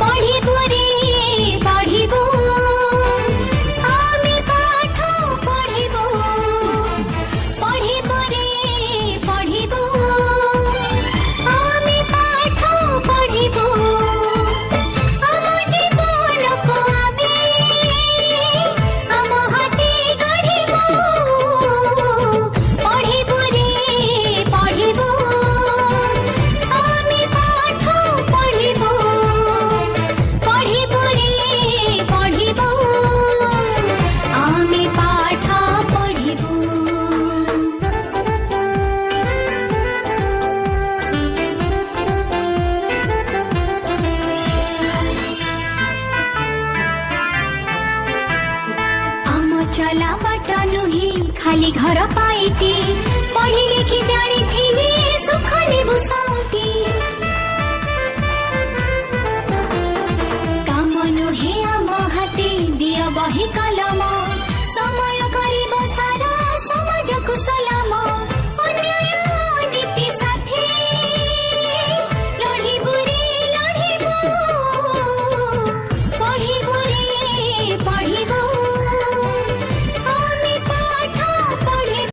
पढ़िबो रे पढ़िबो आमी पाठ पढ़िबो पढ़िबो रे पढ़िबो आमी पाठ पढ़िबो आम जीवन को आमी आम हाथे गढ़िबो पढ़िबो रे पढ़िबो आमी पाठ पढ़िबो पढ़िबो रे पढ़िबो आमी पाठ पढ़िबो। आम चला बाट नुही खाली घर पाइती पढ़ी लिखि जानी थिली सुख नेबु साउटी काम नुहे आम हाते दिय बही कलम